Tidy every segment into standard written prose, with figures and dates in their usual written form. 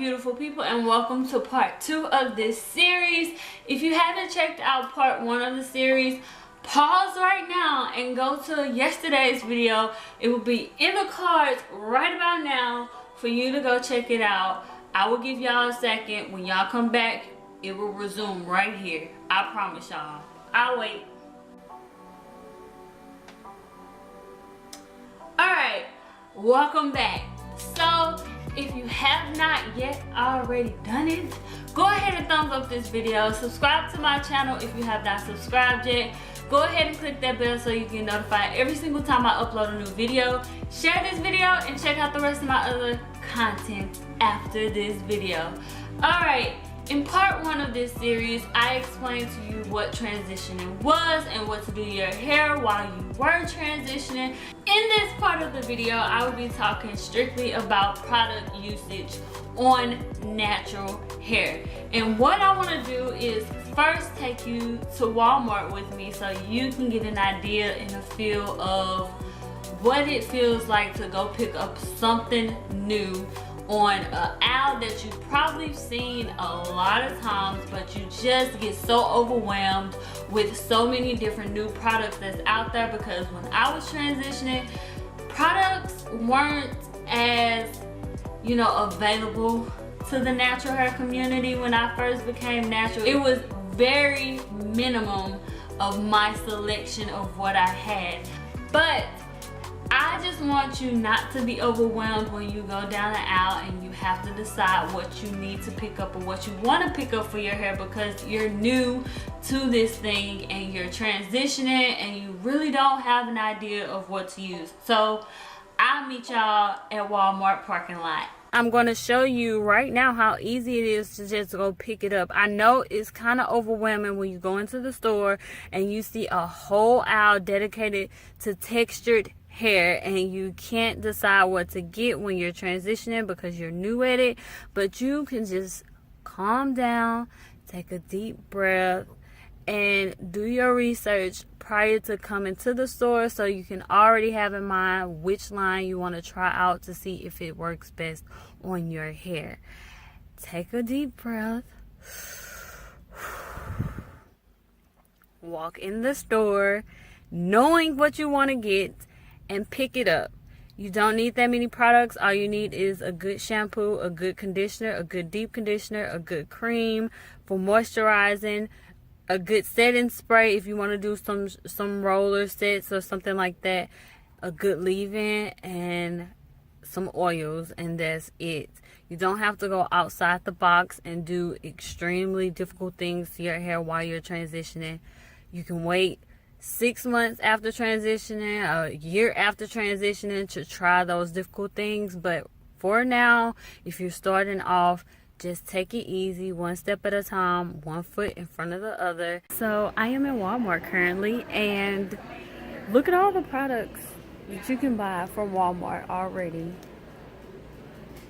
beautiful people, and welcome to part 2 of this series. If you haven't checked out part 1 of the series, pause right now and go to yesterday's video. It will be in the cards right about now for you to go check it out. I will give y'all a second. When y'all come back, it will resume right here. I promise y'all. I'll wait. Alright, welcome back. So if you have not yet already done it, go ahead and thumbs up this video. Subscribe to my channel if you have not subscribed yet. Go ahead and click that bell so you get notified every single time I upload a new video. Share this video and check out the rest of my other content after this video. Alright, in part 1 of this series, I explained to you what transitioning was and what to do to your hair while you were transitioning. In this part of the video, I will be talking strictly about product usage on natural hair. And what I want to do is first take you to Walmart with me so you can get an idea and a feel of what it feels like to go pick up something new on an aisle that you've probably seen a lot of times, but you just get so overwhelmed with so many different new products that's out there. Because when I was transitioning, products weren't as, you know, available to the natural hair community. When I first became natural, it was very minimum of my selection of what I had. But I just want you not to be overwhelmed when you go down the aisle and you have to decide what you need to pick up or what you want to pick up for your hair, because you're new to this thing and you're transitioning and you really don't have an idea of what to use. So I'll meet y'all at Walmart parking lot. I'm going to show you right now how easy it is to just go pick it up. I know it's kind of overwhelming when you go into the store and you see a whole aisle dedicated to textured hair and you can't decide what to get when you're transitioning because you're new at it. But you can just calm down, take a deep breath, and do your research prior to coming to the store so you can already have in mind which line you want to try out to see if it works best on your hair. Take a deep breath. Walk in the store knowing what you want to get and pick it up. You don't need that many products. All you need is a good shampoo, a good conditioner, a good deep conditioner, a good cream for moisturizing, a good setting spray if you want to do some roller sets or something like that, a good leave-in, and some oils, and that's it. You don't have to go outside the box and do extremely difficult things to your hair while you're transitioning. You can wait 6 months after transitioning, a year after transitioning to try those difficult things. But for now, if you're starting off, just take it easy, one step at a time, one foot in front of the other. So I am in Walmart currently, and look at all the products that you can buy from Walmart already.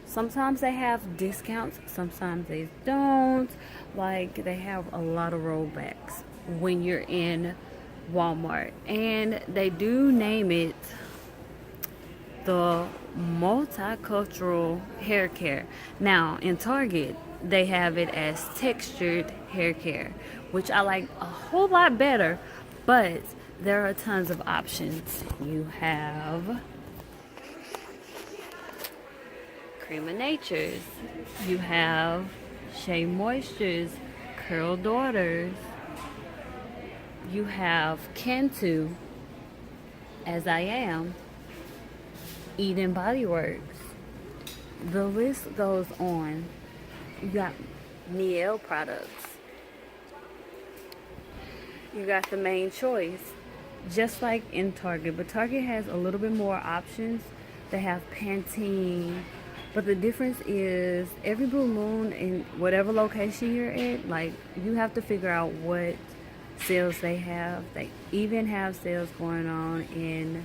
Sometimes they have discounts, sometimes they don't. Like, they have a lot of rollbacks when you're in Walmart, and they do name it the multicultural hair care. Now in Target they have it as textured hair care, which I like a whole lot better, but there are tons of options. You have Cream of Nature's, you have Shea Moisture's Curl Daughters, you have Cantu, As I Am, Eden Body Works. The list goes on. You got Mielle products. You got the Main Choice, just like in Target, but Target has a little bit more options. They have Pantene, but the difference is every blue moon in whatever location you're at, like, you have to figure out what sales they have. They even have sales going on in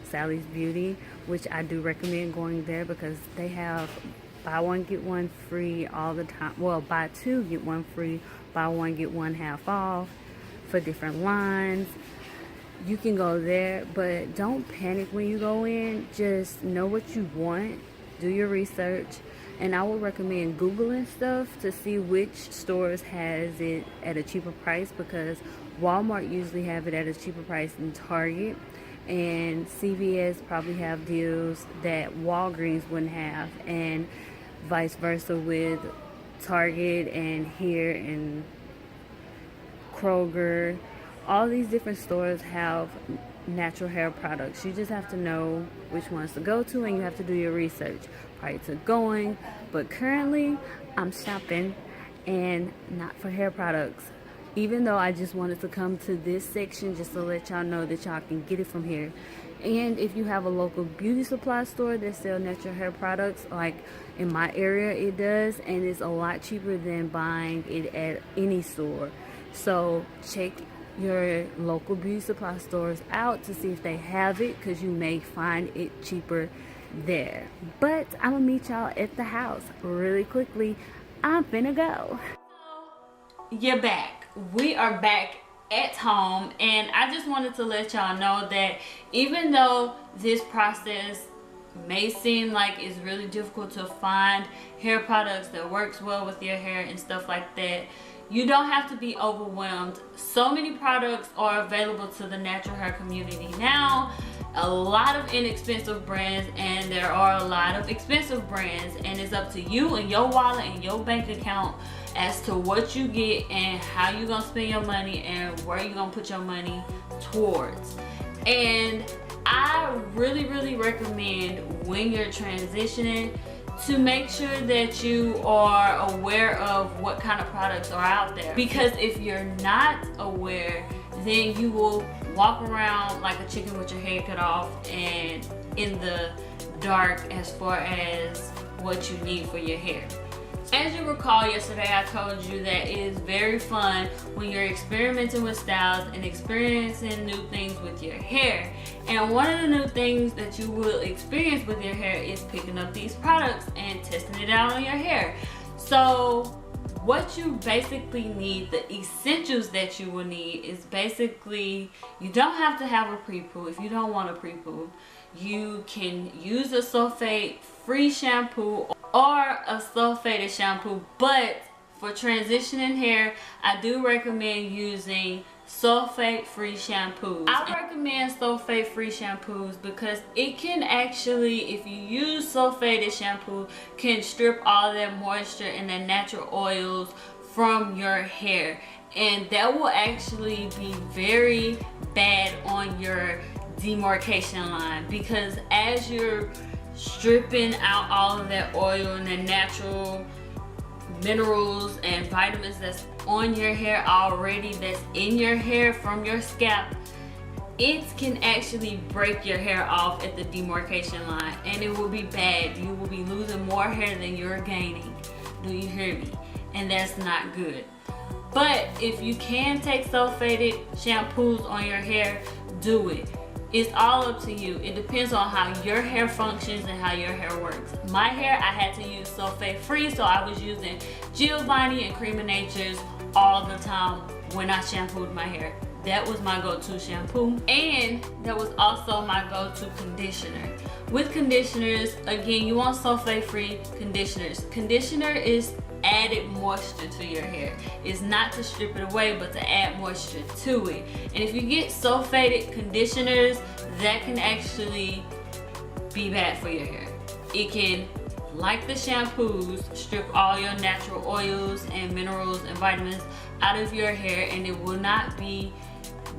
Sally's Beauty, which I do recommend going there because they have buy one get one free all the time. Well, buy two get one free, buy one get one half off for different lines. You can go there, but don't panic when you go in. Just know what you want. do your research, and I would recommend Googling stuff to see which stores has it at a cheaper price, because Walmart usually have it at a cheaper price than Target, and CVS probably have deals that Walgreens wouldn't have, and vice versa with Target and here in Kroger. All these different stores have natural hair products. You just have to know which ones to go to, and you have to do your research prior to going. But currently I'm shopping, and not for hair products, even though I just wanted to come to this section just to let y'all know that y'all can get it from here. And if you have a local beauty supply store that sell natural hair products, like in my area it does, and it's a lot cheaper than buying it at any store. So check your local beauty supply stores out to see if they have it, because you may find it cheaper there. But I'm gonna meet y'all at the house really quickly. I'm finna go. You're back. We are back at home, and I just wanted to let y'all know that even though this process may seem like it's really difficult to find hair products that works well with your hair and stuff like that, you don't have to be overwhelmed. So many products are available to the natural hair community now. A lot of inexpensive brands, and there are a lot of expensive brands, and it's up to you and your wallet and your bank account as to what you get and how you're gonna spend your money and where you're gonna put your money towards. And I really recommend, when you're transitioning, to make sure that you are aware of what kind of products are out there, because if you're not aware, then you will walk around like a chicken with your head cut off and in the dark as far as what you need for your hair. As you recall, yesterday I told you that it is very fun when you're experimenting with styles and experiencing new things with your hair. And one of the new things that you will experience with your hair is picking up these products and testing it out on your hair. So what you basically need, the essentials that you will need, is basically, you don't have to have a pre-poo. If you don't want a pre-poo, you can use a sulfate-free shampoo or a sulfated shampoo. But for transitioning hair, I do recommend using sulfate-free shampoos. I recommend sulfate-free shampoos because it can actually, if you use sulfated shampoo, can strip all that moisture and the natural oils from your hair, and that will actually be very bad on your demarcation line, because as you're stripping out all of that oil and the natural minerals and vitamins that's on your hair already, that's in your hair from your scalp, it can actually break your hair off at the demarcation line, and it will be bad. You will be losing more hair than you're gaining. Do you hear me? And that's not good. But if you can take sulfated shampoos on your hair, do it. It's all up to you. It depends on how your hair functions and how your hair works. My hair, I had to use sulfate free, so I was using Giovanni and Cream of Nature's all the time when I shampooed my hair. That was my go-to shampoo, and that was also my go-to conditioner. With conditioners, again, you want sulfate-free conditioners. Conditioner is added moisture to your hair. It's not to strip it away, but to add moisture to it. And if you get sulfated conditioners, that can actually be bad for your hair. It can, like the shampoos, strip all your natural oils and minerals and vitamins out of your hair, and it will not be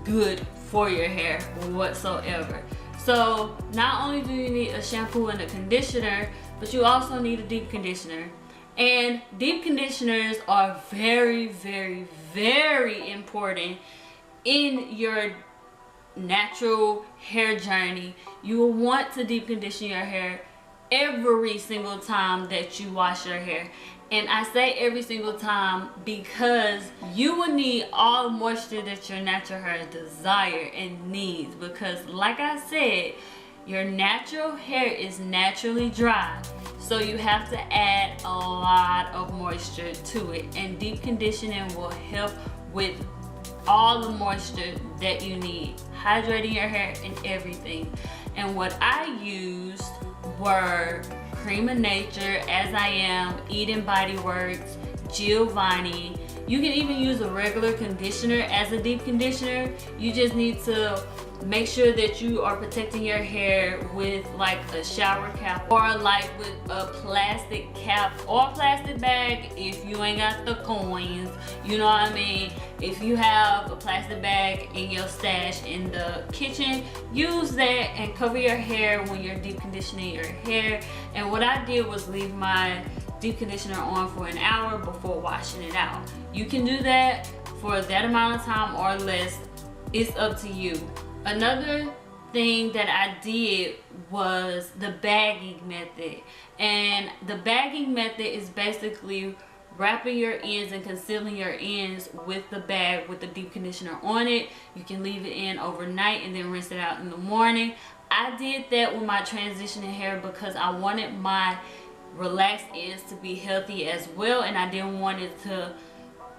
good for your hair whatsoever. So not only do you need a shampoo and a conditioner, but you also need a deep conditioner. And deep conditioners are very important in your natural hair journey. You will want to deep condition your hair every single time that you wash your hair. And I say every single time because you will need all the moisture that your natural hair desires and needs, because like I said, your natural hair is naturally dry, so you have to add a lot of moisture to it, and deep conditioning will help with all the moisture that you need, hydrating your hair and everything. And what I used were Cream of Nature, As I Am, Eden Body Works, Giovanni. You can even use a regular conditioner as a deep conditioner. You just need to make sure that you are protecting your hair with like a shower cap, or like with a plastic cap or plastic bag if you ain't got the coins, you know what I mean. If you have a plastic bag in your stash in the kitchen, use that and cover your hair when you're deep conditioning your hair. And what I did was leave my deep conditioner on for an hour before washing it out. You can do that for that amount of time or less. It's up to you. Another thing that I did was the bagging method. And the bagging method is basically wrapping your ends and concealing your ends with the bag with the deep conditioner on it. You can leave it in overnight and then rinse it out in the morning. I did that with my transitioning hair because I wanted my relaxed ends to be healthy as well, and I didn't want it to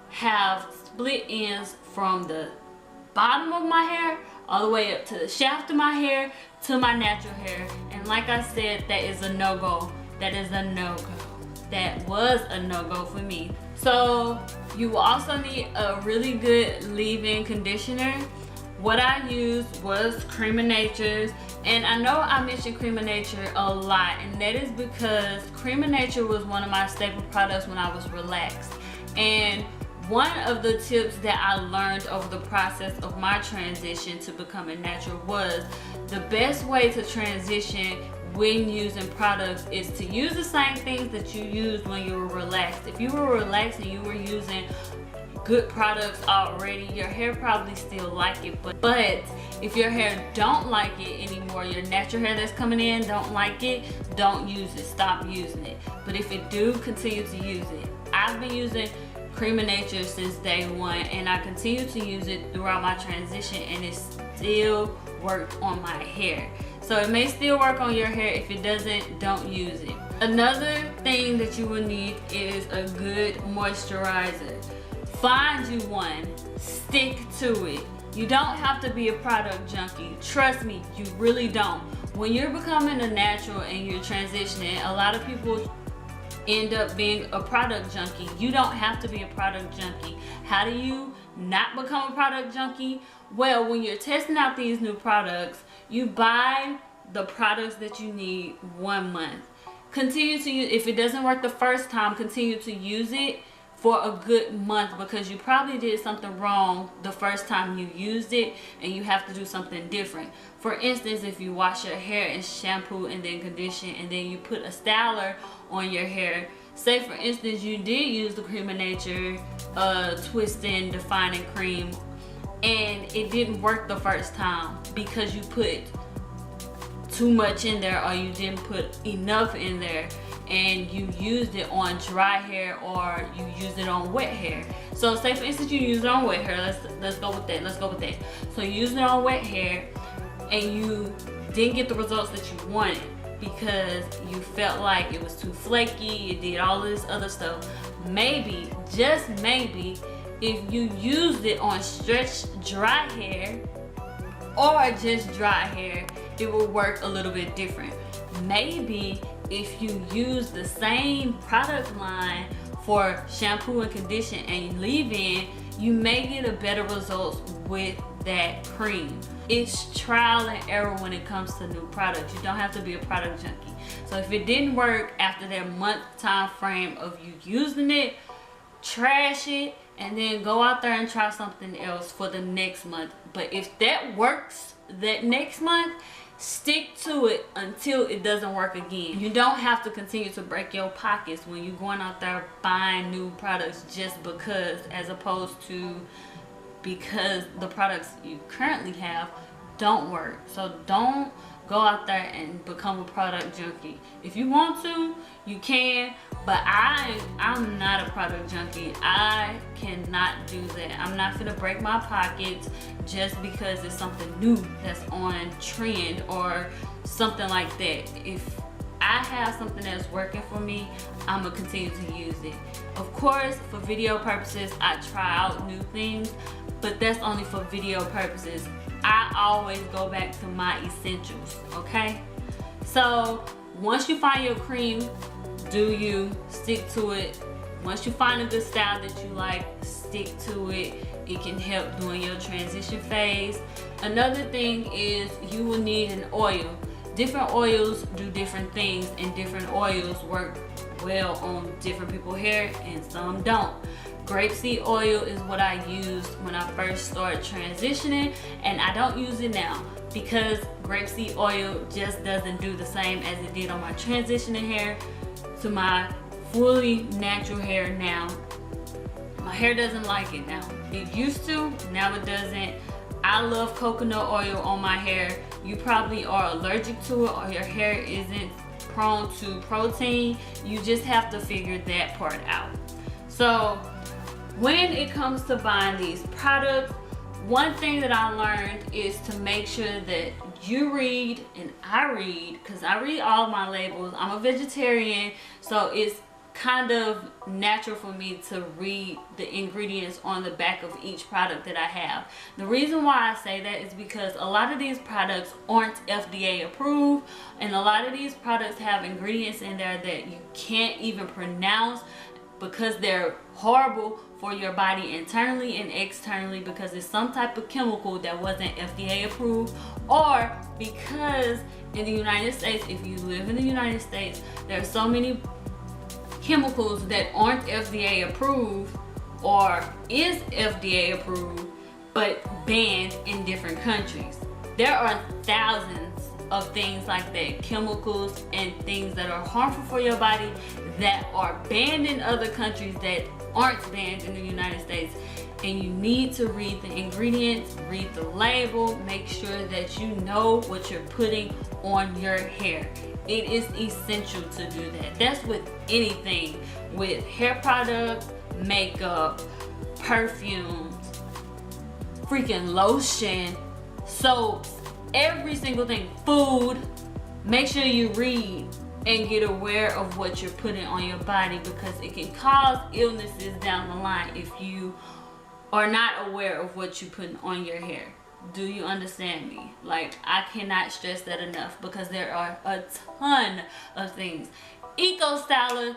have split ends from the bottom of my hair all the way up to the shaft of my hair to my natural hair. And like I said, that is a no-go. That is a no-go. That was a no-go for me. So you also need a really good leave-in conditioner. What I used was Cream of Nature's, and I know I mentioned Cream of Nature a lot, and that is because Cream of Nature was one of my staple products when I was relaxed. And one of the tips that I learned over the process of my transition to becoming natural was the best way to transition when using products is to use the same things that you used when you were relaxed. If you were relaxed and you were using good products already, your hair probably still like it, but if your hair don't like it anymore, your natural hair that's coming in don't like it, don't use it, stop using it. But if it do, continue to use it. I've been using Cream of Nature since day one, and I continue to use it throughout my transition, and it still worked on my hair. So it may still work on your hair. If it doesn't, don't use it. Another thing that you will need is a good moisturizer. Find you one, stick to it. You don't have to be a product junkie. Trust me, you really don't. When you're becoming a natural and you're transitioning, a lot of people end up being a product junkie. You don't have to be a product junkie. How do you not become a product junkie? Well, when you're testing out these new products, you buy the products that you need 1 month. Continue to use, if it doesn't work the first time, continue to use it for a good month, because you probably did something wrong the first time you used it and you have to do something different. For instance, if you wash your hair and shampoo and then condition and then you put a styler on your hair, say for instance you did use the Cream of Nature twisting defining cream and it didn't work the first time because you put too much in there or you didn't put enough in there, and you used it on dry hair or you used it on wet hair. So say for instance you used it on wet hair, let's go with that. So you used it on wet hair and you didn't get the results that you wanted because you felt like it was too flaky, it did all this other stuff. Maybe, just maybe, if you used it on stretched dry hair or just dry hair, it will work a little bit different. Maybe if you use the same product line for shampoo and condition and leave-in, you may get a better results with that cream. It's trial and error when it comes to new products. You don't have to be a product junkie. So if it didn't work after that month time frame of you using it, trash it and then go out there and try something else for the next month. But if that works that next month, stick to it until it doesn't work again. You don't have to continue to break your pockets when you're going out there buying new products just because, as opposed to because the products you currently have don't work. So don't go out there and become a product junkie. If you want to, you can, but I'm not a product junkie. I cannot do that. I'm not gonna break my pockets just because it's something new that's on trend or something like that. If I have something that's working for me, I'm gonna continue to use it. Of course, for video purposes, I try out new things, but that's only for video purposes. I always go back to my essentials, okay? So once you find your cream, do you stick to it. Once you find a good style that you like, stick to it. It can help during your transition phase. Another thing is you will need an oil. Different oils do different things, and different oils work well on different people's hair and some don't. Grapeseed oil is what I used when I first started transitioning, and I don't use it now because grapeseed oil just doesn't do the same as it did on my transitioning hair to my fully natural hair now. My hair doesn't like it now. It used to, now it doesn't. I love coconut oil on my hair. You probably are allergic to it, or your hair isn't prone to protein. You just have to figure that part out. So when it comes to buying these products, one thing that I learned is to make sure that you read, and I read, because I read all my labels. I'm a vegetarian, so it's kind of natural for me to read the ingredients on the back of each product that I have. The reason why I say that is because a lot of these products aren't FDA approved, and a lot of these products have ingredients in there that you can't even pronounce because they're horrible for your body internally and externally, because it's some type of chemical that wasn't FDA approved, or because in the United States, if you live in the United States, there are so many chemicals that aren't FDA approved or is FDA approved but banned in different countries. There are thousands of things like that, chemicals and things that are harmful for your body that are banned in other countries that aren't banned in the United States. And you need to read the ingredients, read the label, make sure that you know what you're putting on your hair. It is essential to do that. That's with anything, with hair products, makeup, perfumes, freaking lotion, soaps, every single thing, food. Make sure you read and get aware of what you're putting on your body, because it can cause illnesses down the line if you are not aware of what you're putting on your hair. Do you understand me? Like, I cannot stress that enough, because there are a ton of things. Eco Styler,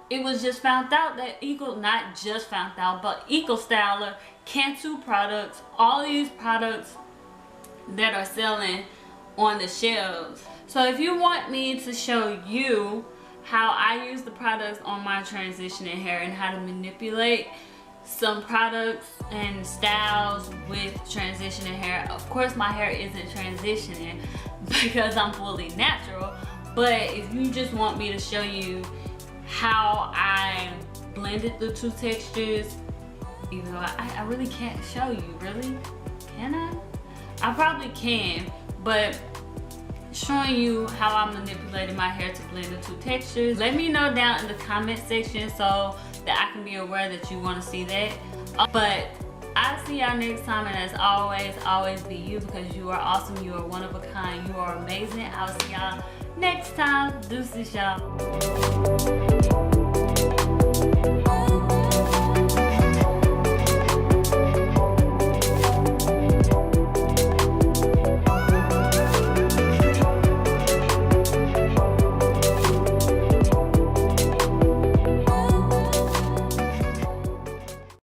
it was just found out that not just found out, but Eco Styler, Cantu products, all these products that are selling on the shelves. So if you want me to show you how I use the products on my transitioning hair and how to manipulate some products and styles with transitioning hair. Of course my hair isn't transitioning because I'm fully natural, but if you just want me to show you how I blended the two textures, even though I really can't show you, really? Can I? I probably can, but showing you how I manipulated my hair to blend the two textures. Let me know down in the comment section so that I can be aware that you want to see that. But I'll see y'all next time, and as always, always be you, because you are awesome, you are one of a kind, you are amazing. I'll see y'all next time. Deuces, y'all.